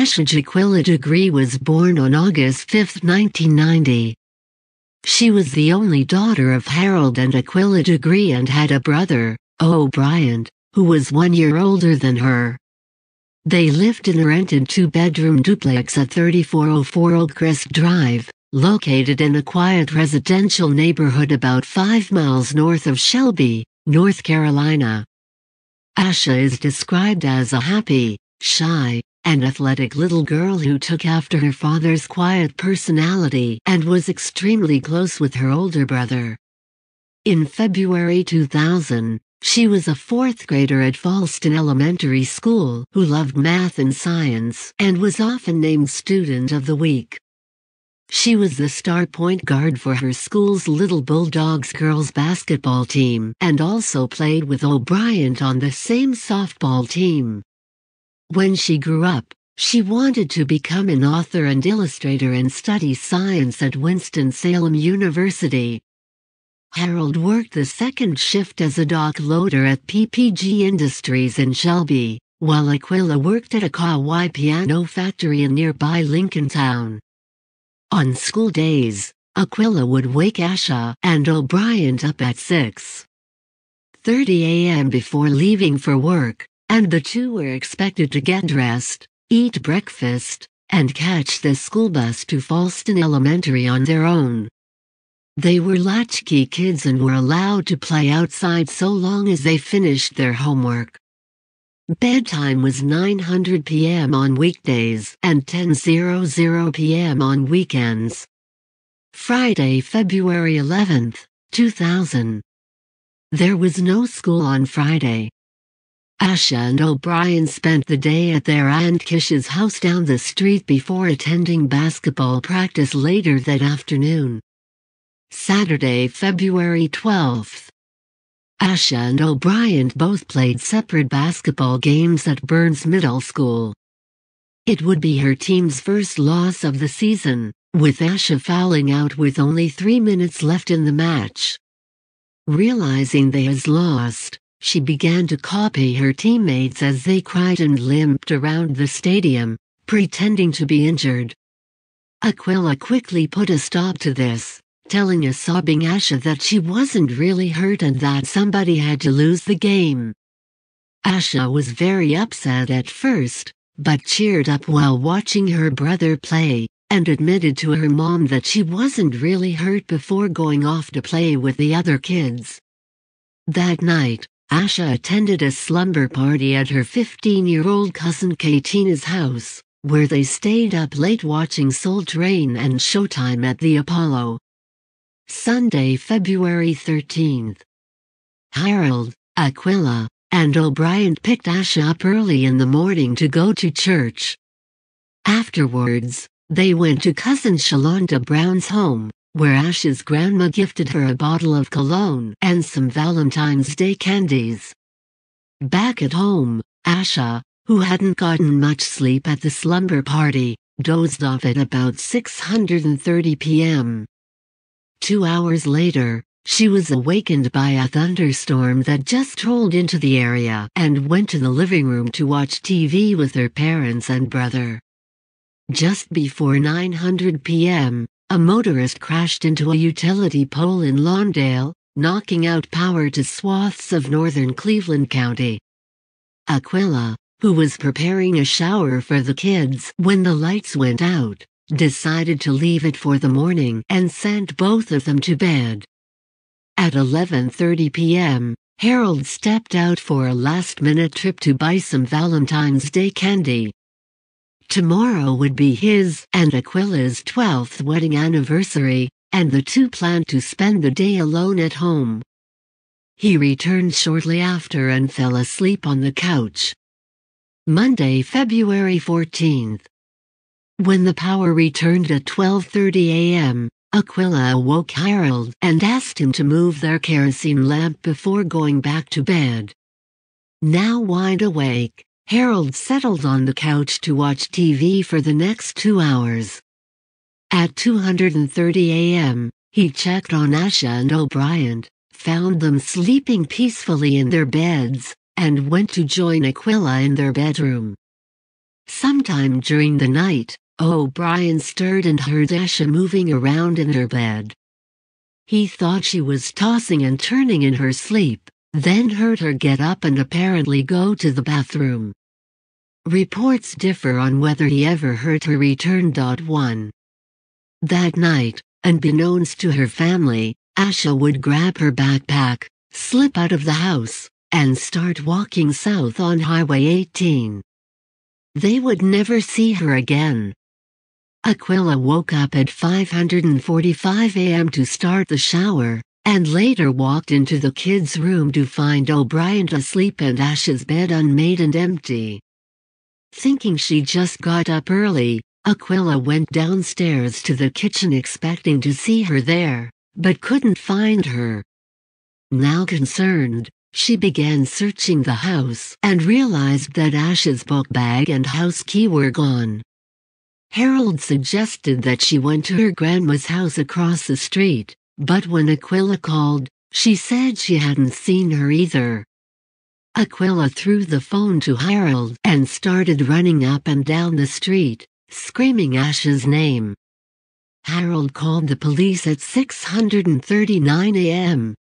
Asha Degree was born on August 5, 1990. She was the only daughter of Harold and Aquila Degree and had a brother, O'Brien, who was 1 year older than her. They lived in a rented two-bedroom duplex at 3404 Oakcrest Drive, located in a quiet residential neighborhood about 5 miles north of Shelby, North Carolina. Asha is described as a happy, shy, and athletic little girl who took after her father's quiet personality and was extremely close with her older brother. In February 2000, she was a fourth grader at Falston Elementary School who loved math and science and was often named Student of the Week. She was the star point guard for her school's Little Bulldogs girls basketball team and also played with O'Brien on the same softball team. When she grew up, she wanted to become an author and illustrator and study science at Winston-Salem University. Harold worked the second shift as a dock loader at PPG Industries in Shelby, while Aquila worked at a Kawai piano factory in nearby Lincolntown. On school days, Aquila would wake Asha and O'Brien up at 6:30 a.m. before leaving for work, and the two were expected to get dressed, eat breakfast, and catch the school bus to Falston Elementary on their own. They were latchkey kids and were allowed to play outside so long as they finished their homework. Bedtime was 9:00 p.m. on weekdays and 10:00 p.m. on weekends. Friday, February 11, 2000. There was no school on Friday. Asha and O'Brien spent the day at their Aunt Kish's house down the street before attending basketball practice later that afternoon. Saturday, February 12. Asha and O'Brien both played separate basketball games at Burns Middle School. It would be her team's first loss of the season, with Asha fouling out with only 3 minutes left in the match. Realizing they had lost, she began to copy her teammates as they cried and limped around the stadium, pretending to be injured. Aquila quickly put a stop to this, telling a sobbing Asha that she wasn't really hurt and that somebody had to lose the game. Asha was very upset at first, but cheered up while watching her brother play, and admitted to her mom that she wasn't really hurt before going off to play with the other kids. That night, Asha attended a slumber party at her 15-year-old cousin Katina's house, where they stayed up late watching Soul Train and Showtime at the Apollo. Sunday, February 13. Harold, Aquila, and O'Brien picked Asha up early in the morning to go to church. Afterwards, they went to cousin Shalonda Brown's home, where Asha's grandma gifted her a bottle of cologne and some Valentine's Day candies. Back at home, Asha, who hadn't gotten much sleep at the slumber party, dozed off at about 6:30 p.m. 2 hours later, she was awakened by a thunderstorm that just rolled into the area and went to the living room to watch TV with her parents and brother. Just before 9:00 p.m., a motorist crashed into a utility pole in Lawndale, knocking out power to swaths of northern Cleveland County. Aquila, who was preparing a shower for the kids when the lights went out, decided to leave it for the morning and sent both of them to bed. At 11:30 p.m., Harold stepped out for a last-minute trip to buy some Valentine's Day candy. Tomorrow would be his and Aquila's 12th wedding anniversary, and the two planned to spend the day alone at home. He returned shortly after and fell asleep on the couch. Monday, February 14. When the power returned at 12:30 a.m., Aquila awoke Harold and asked him to move their kerosene lamp before going back to bed. Now wide awake, Harold settled on the couch to watch TV for the next 2 hours. At 2:30 a.m., he checked on Asha and O'Brien, found them sleeping peacefully in their beds, and went to join Aquila in their bedroom. Sometime during the night, O'Brien stirred and heard Asha moving around in her bed. He thought she was tossing and turning in her sleep, then heard her get up and apparently go to the bathroom. Reports differ on whether he ever heard her return. 1. That night, unbeknownst to her family, Asha would grab her backpack, slip out of the house, and start walking south on Highway 18. They would never see her again. Aquila woke up at 5:45 a.m. to start the shower, and later walked into the kids' room to find O'Brien asleep and Asha's bed unmade and empty. Thinking she just got up early, Aquila went downstairs to the kitchen expecting to see her there, but couldn't find her. Now concerned, she began searching the house and realized that Asha's book bag and house key were gone. Harold suggested that she went to her grandma's house across the street, but when Aquila called, she said she hadn't seen her either. Aquila threw the phone to Harold and started running up and down the street, screaming Asha's name. Harold called the police at 6:39 a.m.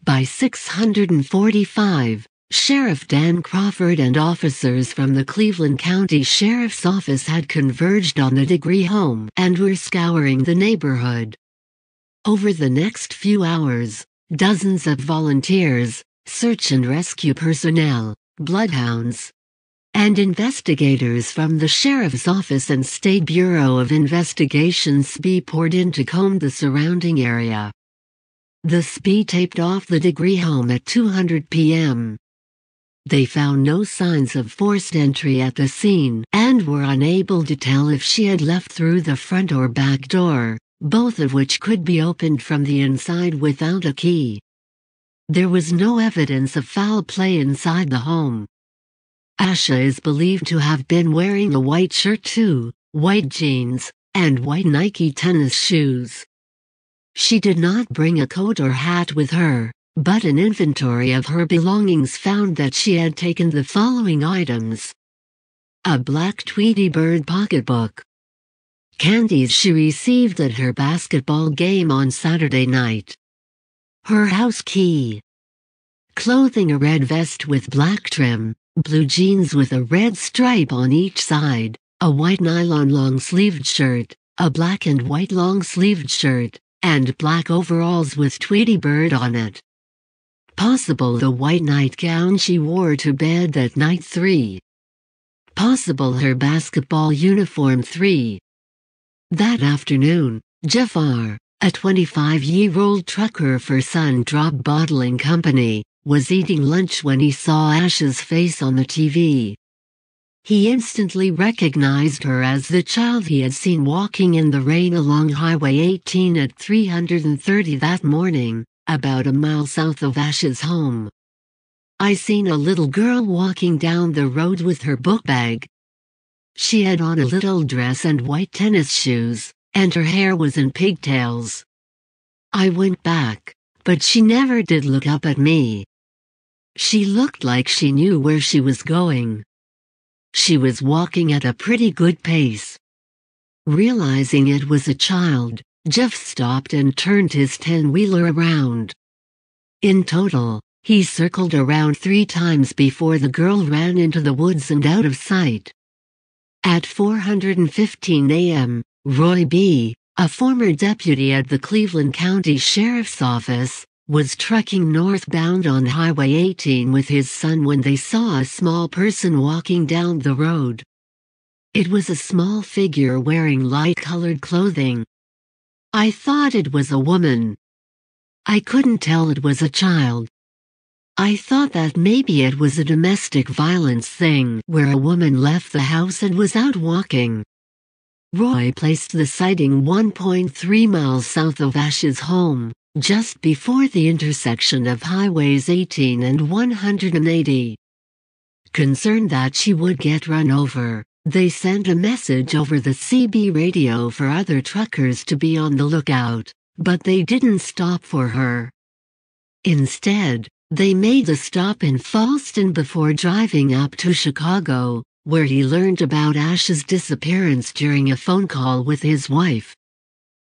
By 6:45, Sheriff Dan Crawford and officers from the Cleveland County Sheriff's Office had converged on the Degree home and were scouring the neighborhood. Over the next few hours, dozens of volunteers, search and rescue personnel, bloodhounds, and investigators from the Sheriff's Office and State Bureau of Investigation SBE poured in to comb the surrounding area. The SBE taped off the Degree home at 2:00 p.m. They found no signs of forced entry at the scene and were unable to tell if she had left through the front or back door, both of which could be opened from the inside without a key. There was no evidence of foul play inside the home. Asha is believed to have been wearing a white shirt too, white jeans, and white Nike tennis shoes. She did not bring a coat or hat with her, but an inventory of her belongings found that she had taken the following items: a black Tweety Bird pocketbook, candies she received at her basketball game on Saturday night, her house key, clothing, a red vest with black trim, blue jeans with a red stripe on each side, a white nylon long-sleeved shirt, a black and white long-sleeved shirt, and black overalls with Tweety Bird on it. Possible the white nightgown she wore to bed that night. 3. Possible her basketball uniform. 3. That afternoon, Jafar, a 25-year-old trucker for Sun Drop Bottling Company, was eating lunch when he saw Asha's face on the TV. He instantly recognized her as the child he had seen walking in the rain along Highway 18 at 3:30 that morning, about a mile south of Asha's home. "I seen a little girl walking down the road with her book bag. She had on a little dress and white tennis shoes, and her hair was in pigtails. I went back, but she never did look up at me. She looked like she knew where she was going. She was walking at a pretty good pace." Realizing it was a child, Jeff stopped and turned his 10-wheeler around. In total, he circled around 3 times before the girl ran into the woods and out of sight. At 4:15 a.m., Roy B., a former deputy at the Cleveland County Sheriff's Office, was trucking northbound on Highway 18 with his son when they saw a small person walking down the road. It was a small figure wearing light-colored clothing. "I thought it was a woman. I couldn't tell it was a child. I thought that maybe it was a domestic violence thing where a woman left the house and was out walking." Roy placed the sighting 1.3 miles south of Asha's home, just before the intersection of Highways 18 and 180. Concerned that she would get run over, they sent a message over the CB radio for other truckers to be on the lookout, but they didn't stop for her. Instead, they made a stop in Fallston before driving up to Chicago, where he learned about Asha's disappearance during a phone call with his wife.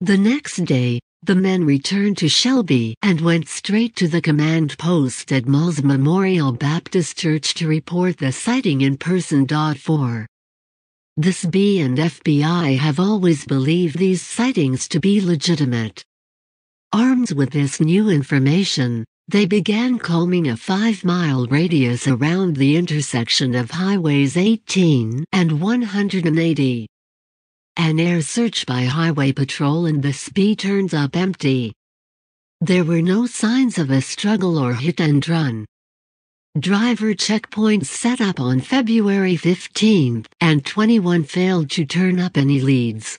The next day, the men returned to Shelby and went straight to the command post at Malls Memorial Baptist Church to report the sighting in person. 4. The SB and FBI have always believed these sightings to be legitimate. Armed with this new information, they began combing a 5-mile radius around the intersection of Highways 18 and 180. An air search by Highway Patrol and the SB turns up empty. There were no signs of a struggle or hit and run. Driver checkpoints set up on February 15, and 21 failed to turn up any leads.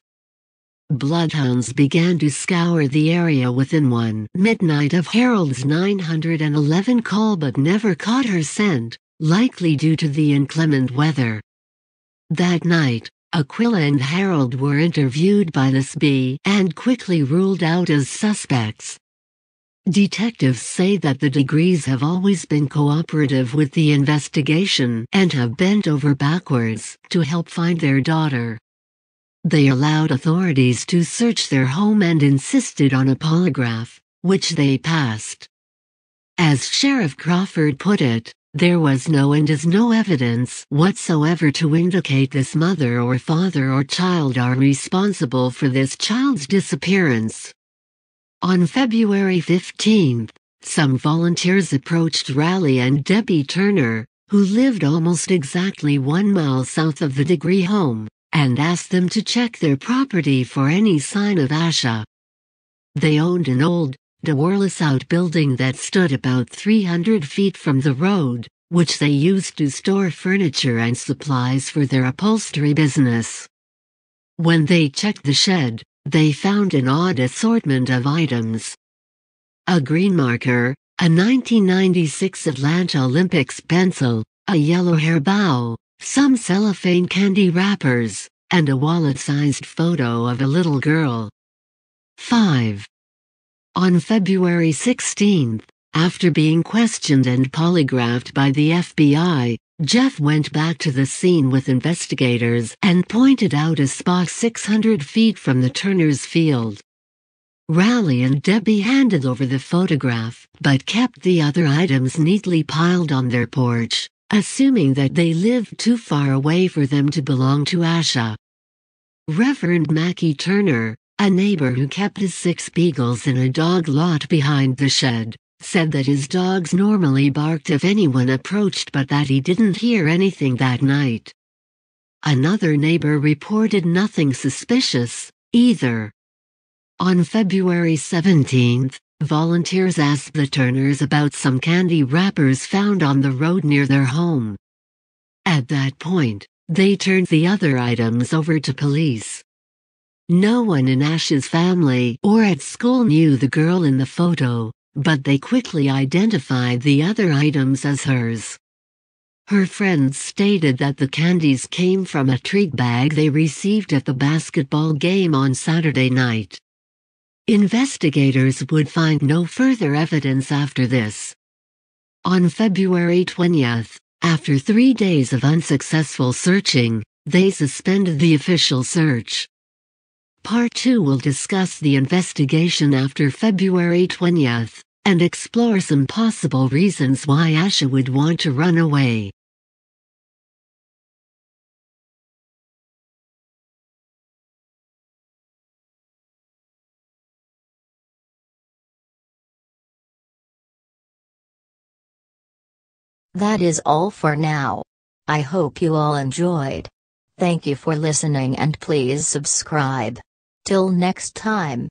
Bloodhounds began to scour the area within 1 midnight of Harold's 911 call but never caught her scent, likely due to the inclement weather. That night, Aquila and Harold were interviewed by the SB and quickly ruled out as suspects. Detectives say that the Degrees have always been cooperative with the investigation and have bent over backwards to help find their daughter. They allowed authorities to search their home and insisted on a polygraph, which they passed. As Sheriff Crawford put it, there was no and is no evidence whatsoever to indicate this mother or father or child are responsible for this child's disappearance. On February 15, some volunteers approached Raleigh and Debbie Turner, who lived almost exactly 1 mile south of the Degree home, and asked them to check their property for any sign of Asha. They owned an old, doorless outbuilding that stood about 300 feet from the road, which they used to store furniture and supplies for their upholstery business. When they checked the shed, they found an odd assortment of items. A green marker, a 1996 Atlanta Olympics pencil, a yellow hair bow, some cellophane candy wrappers, and a wallet-sized photo of a little girl. 5. On February 16, after being questioned and polygraphed by the FBI, Jeff went back to the scene with investigators and pointed out a spot 600 feet from the Turner's field. Raleigh and Debbie handed over the photograph, but kept the other items neatly piled on their porch, assuming that they lived too far away for them to belong to Asha. Reverend Mackie Turner, a neighbor who kept his 6 beagles in a dog lot behind the shed, said that his dogs normally barked if anyone approached but that he didn't hear anything that night. Another neighbor reported nothing suspicious, either. On February 17, volunteers asked the Turners about some candy wrappers found on the road near their home. At that point, they turned the other items over to police. No one in Asha's family or at school knew the girl in the photo, but they quickly identified the other items as hers. Her friends stated that the candies came from a treat bag they received at the basketball game on Saturday night. Investigators would find no further evidence after this. On February 20, after 3 days of unsuccessful searching, they suspended the official search. Part 2 will discuss the investigation after February 20 and explore some possible reasons why Asha would want to run away. That is all for now. I hope you all enjoyed. Thank you for listening and please subscribe. Till next time.